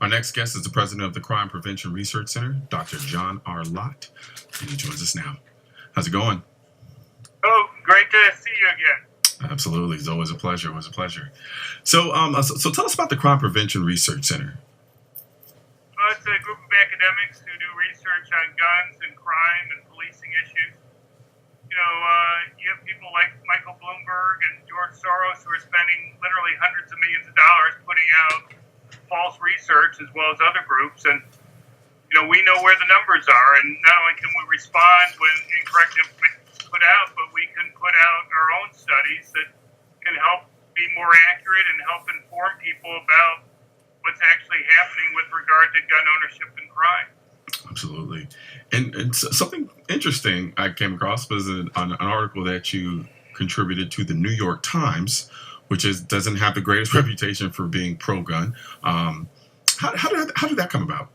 Our next guest is the president of the Crime Prevention Research Center, Dr. John R. Lott, and he joins us now. How's it going? Oh, great to see you again. Absolutely. It's always a pleasure. Always a pleasure. So tell us about the Crime Prevention Research Center. Well, it's a group of academics who do research on guns and crime and policing issues. You have people like Michael Bloomberg and George Soros who are spending literally hundreds of millions of dollars putting out false research, as well as other groups, and we know where the numbers are, and not only can we respond when incorrect information is put out, but we can put out our own studies that can help be more accurate and help inform people about what's actually happening with regard to gun ownership and crime. Absolutely. And something interesting I came across was an article that you contributed to the New York Times, which doesn't have the greatest reputation for being pro-gun. How did that come about?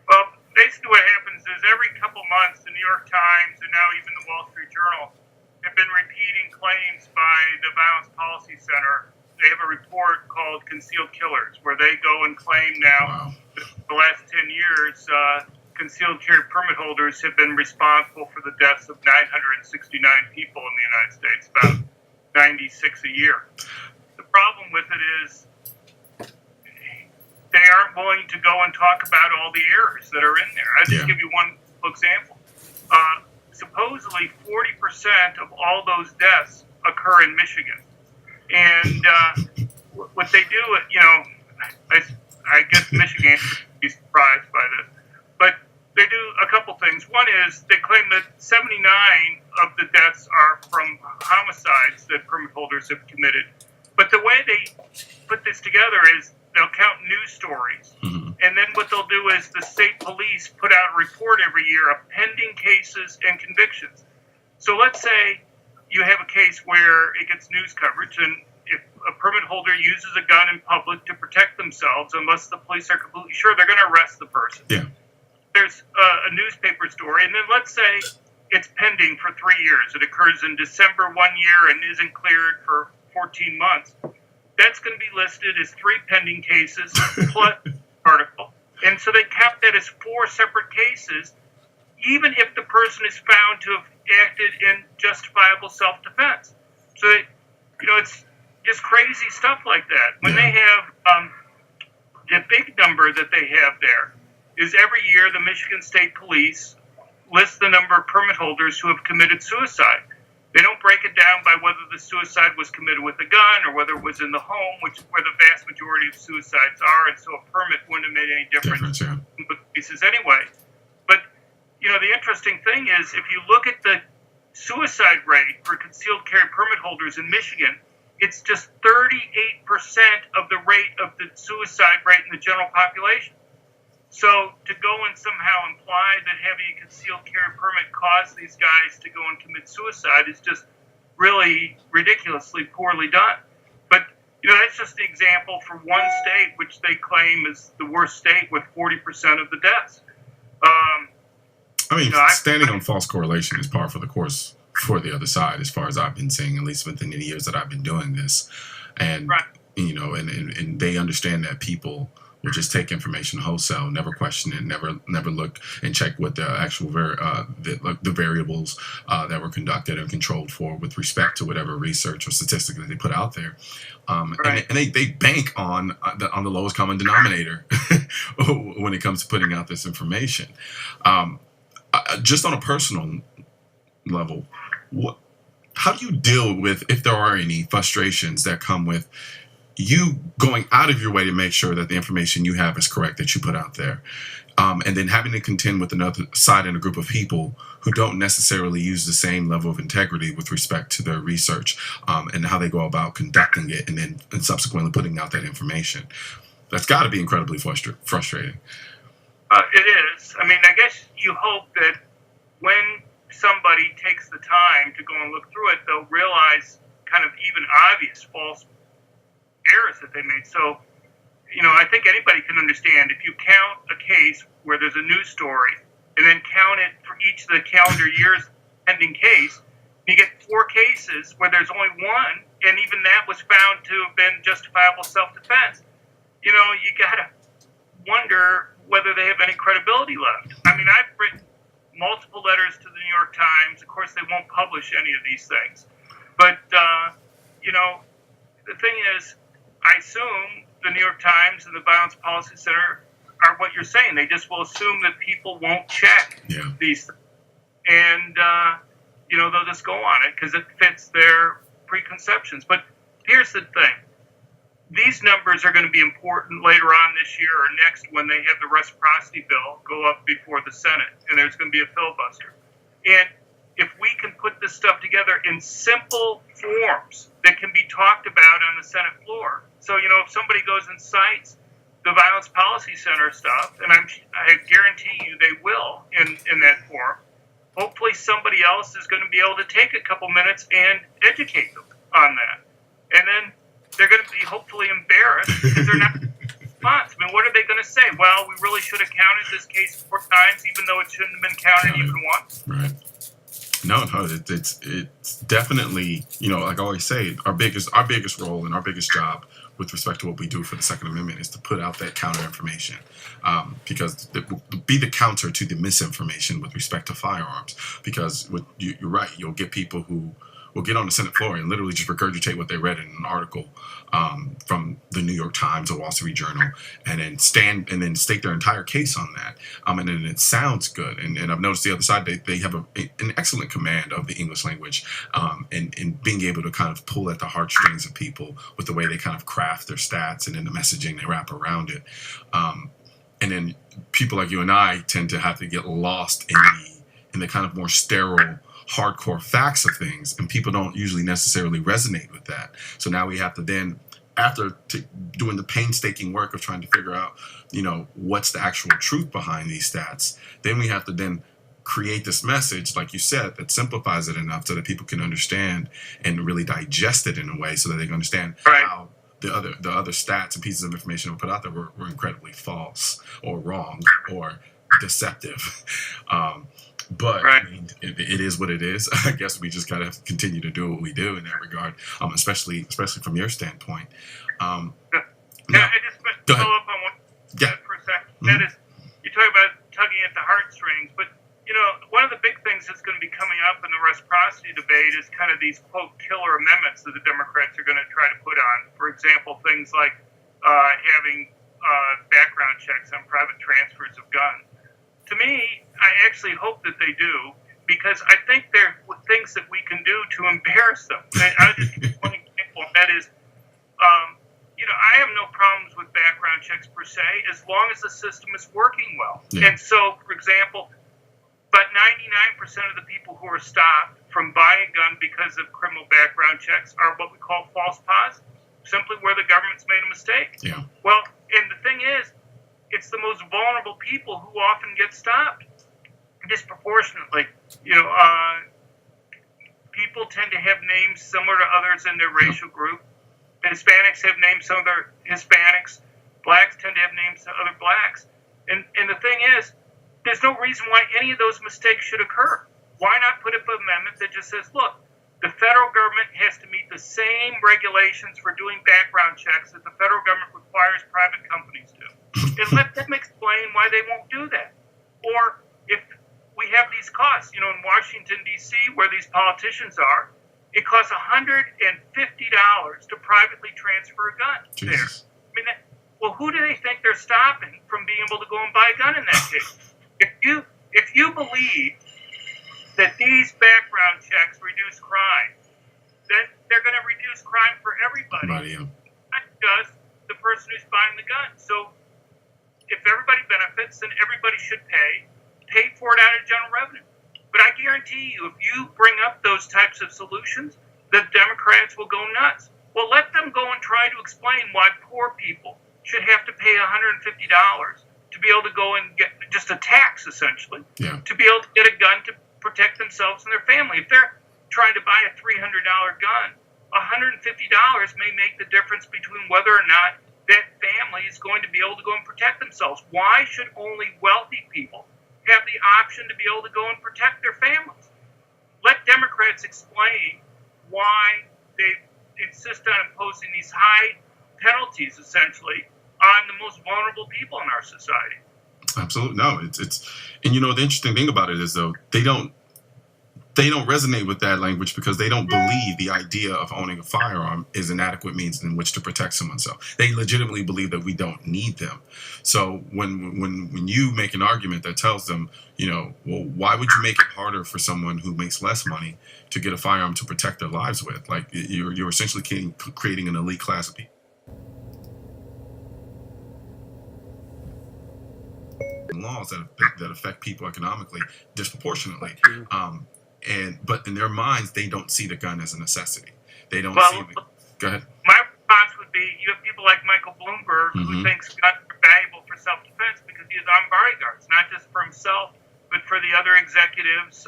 Well, basically what happens is every couple months, the New York Times and now even the Wall Street Journal have been repeating claims by the Violence Policy Center. They have a report called Concealed Killers, where they go and claim now that the last 10 years, concealed carry permit holders have been responsible for the deaths of 969 people in the United States, about 96 a year. The problem with it is they aren't willing to go and talk about all the errors that are in there. I'll just give you one example. Supposedly 40% of all those deaths occur in Michigan. And what they do, I guess Michigan would be surprised by this, but they do a couple things. One is they claim that 79 of the deaths are from homicides that permit holders have committed. But the way they put this together is they'll count news stories. Mm-hmm. And then what they'll do is the state police put out a report every year of pending cases and convictions. So let's say you have a case where it gets news coverage, and if a permit holder uses a gun in public to protect themselves, unless the police are completely sure, they're going to arrest the person. Yeah. There's a newspaper story, and then let's say it's pending for 3 years. It occurs in December 1 year and isn't cleared for 14 months. That's going to be listed as 3 pending cases plus article. And so they count that as 4 separate cases, even if the person is found to have acted in justifiable self-defense. So, it's just crazy stuff like that. When they have the big number that they have there is every year the Michigan State Police lists the number of permit holders who have committed suicide. They don't break it down by whether the suicide was committed with a gun or whether it was in the home, where the vast majority of suicides are, and so a permit wouldn't have made any difference in the cases anyway. But, the interesting thing is, if you look at the suicide rate for concealed carry permit holders in Michigan, it's just 38% of the rate of the suicide rate in the general population. So to go and somehow imply that having a concealed carry permit caused these guys to go and commit suicide is just really ridiculously poorly done. But, that's just the example for one state, which they claim is the worst state with 40% of the deaths. Standing on false correlation is par for the course for the other side, as far as I've been seeing, at least within the years that I've been doing this. And, and they understand that people will just take information wholesale, never question it, never look and check what the actual the variables that were conducted and controlled for with respect to whatever research or statistic that they put out there. And they bank on the lowest common denominator when it comes to putting out this information. Just on a personal level, how do you deal with, if there are any, frustrations that come with you going out of your way to make sure that the information you have is correct that you put out there, and then having to contend with another side and a group of people who don't necessarily use the same level of integrity with respect to their research and how they go about conducting it, and subsequently putting out that information? That's got to be incredibly frustrating. It is. I guess you hope that when somebody takes the time to go and look through it, they'll realize kind of even obvious false errors that they made. So, I think anybody can understand if you count a case where there's a news story and then count it for each of the calendar years pending case, You get 4 cases where there's only one, and even that was found to have been justifiable self-defense. You gotta wonder whether they have any credibility left. I mean, I've written multiple letters to the New York Times. Of course, they won't publish any of these things. But, the thing is, I assume the New York Times and the Violence Policy Center are what you're saying. They just will assume that people won't check these things. And, they'll just go on it because it fits their preconceptions. But here's the thing. These numbers are going to be important later on this year or next when they have the reciprocity bill go up before the Senate, and there's going to be a filibuster. And if we can put this stuff together in simple forms that can be talked about on the Senate floor. So, if somebody goes and cites the Violence Policy Center stuff, and I guarantee you they will in that form, hopefully somebody else is going to be able to take a couple minutes and educate them on that. And then they're going to be hopefully embarrassed because they're not response. I mean, what are they going to say? Well, we really should have counted this case 4 times, even though it shouldn't have been counted even once. Right. No, it's definitely, like I always say, our biggest role and our biggest job with respect to what we do for the Second Amendment is to put out that counter information, because be the counter to the misinformation with respect to firearms. Because you're right, you'll get people who will get on the Senate floor and literally just regurgitate what they read in an article from the New York Times or Wall Street Journal, and then state their entire case on that. And then it sounds good. And I've noticed the other side, they have an excellent command of the English language, and being able to kind of pull at the heartstrings of people with the way they kind of craft their stats and then the messaging they wrap around it. And then people like you and I tend to have to get lost in the kind of more sterile, hardcore facts of things, and people don't usually necessarily resonate with that. So now we have to then, after doing the painstaking work of trying to figure out, what's the actual truth behind these stats, then we have to then create this message, like you said, that simplifies it enough so that people can understand and really digest it in a way so that they can understand how the other stats and pieces of information we put out there were incredibly false or wrong or deceptive. But I mean, it is what it is. I guess we just gotta have to continue to do what we do in that regard, especially from your standpoint. I just want to follow up on one for a second. Mm-hmm. That is, you talk about tugging at the heartstrings, but one of the big things that's going to be coming up in the reciprocity debate is kind of these quote killer amendments that the Democrats are going to try to put on. For example, things like having background checks on private transfers of guns. To me, I actually hope that they do, because I think there are things that we can do to embarrass them. I'll just give you one example, and that is, I have no problems with background checks per se, as long as the system is working well. Yeah. And so, for example, about 99% of the people who are stopped from buying a gun because of criminal background checks are what we call false positives, simply where the government's made a mistake. Yeah. Well, and the thing is, it's the most vulnerable people who often get stopped disproportionately. People tend to have names similar to others in their racial group. Hispanics have names similar to Hispanics. Blacks tend to have names to other blacks. And the thing is, there's no reason why any of those mistakes should occur. Why not put up an amendment that just says, look, the federal government has to meet the same regulations for doing background checks that the federal government requires private companies to. And let them explain why they won't do that. Or if we have these costs, in Washington, D.C., where these politicians are, it costs $150 to privately transfer a gun there. I mean, who do they think they're stopping from being able to go and buy a gun in that case? If you believe that these background checks reduce crime, then they're going to reduce crime for everybody, not just the person who's buying the gun. So if everybody benefits, then everybody should pay for it out of general revenue. But I guarantee you, if you bring up those types of solutions, the Democrats will go nuts. Well, let them go and try to explain why poor people should have to pay $150 to be able to go and get just a tax, essentially, to be able to get a gun to protect themselves and their family. If they're trying to buy a $300 gun, $150 may make the difference between whether or not that family is going to be able to go and protect themselves. Why should only wealthy people have the option to be able to go and protect their families? let Democrats explain why they insist on imposing these high penalties, essentially, on the most vulnerable people in our society. Absolutely. No, it's and the interesting thing about it is, though, they don't resonate with that language because they don't believe the idea of owning a firearm is an adequate means in which to protect someone's self. They legitimately believe that we don't need them. So when you make an argument that tells them, well, why would you make it harder for someone who makes less money to get a firearm to protect their lives with? Like, you're essentially creating an elite class of people. Laws that affect people economically disproportionately. But in their minds, they don't see the gun as a necessity. They don't see the... Go ahead. My response would be, you have people like Michael Bloomberg, who thinks guns are valuable for self-defense because he has armed bodyguards, not just for himself, but for the other executives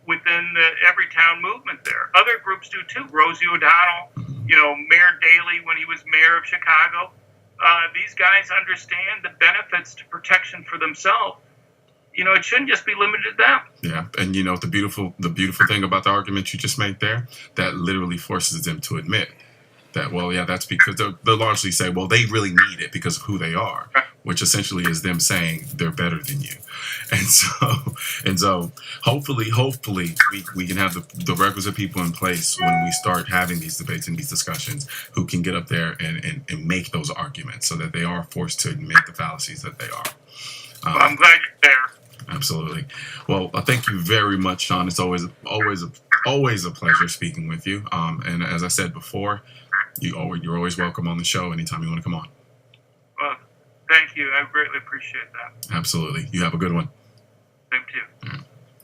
within the Everytown movement there. Other groups do too. Rosie O'Donnell, Mayor Daley when he was mayor of Chicago. These guys understand the benefits to protection for themselves. It shouldn't just be limited to them. Yeah, and the beautiful thing about the argument you just made there, that literally forces them to admit that, well, yeah, that's because they'll largely say, well, they really need it because of who they are, which essentially is them saying they're better than you. And so hopefully we can have the requisite people in place when we start having these debates and these discussions who can get up there and make those arguments so that they are forced to admit the fallacies that they are. Well, I'm glad you're there. Absolutely. Well, thank you very much, Sean. It's always a pleasure speaking with you. And as I said before, you're always welcome on the show anytime you want to come on. Well, thank you. I greatly appreciate that. Absolutely. You have a good one. Thank you.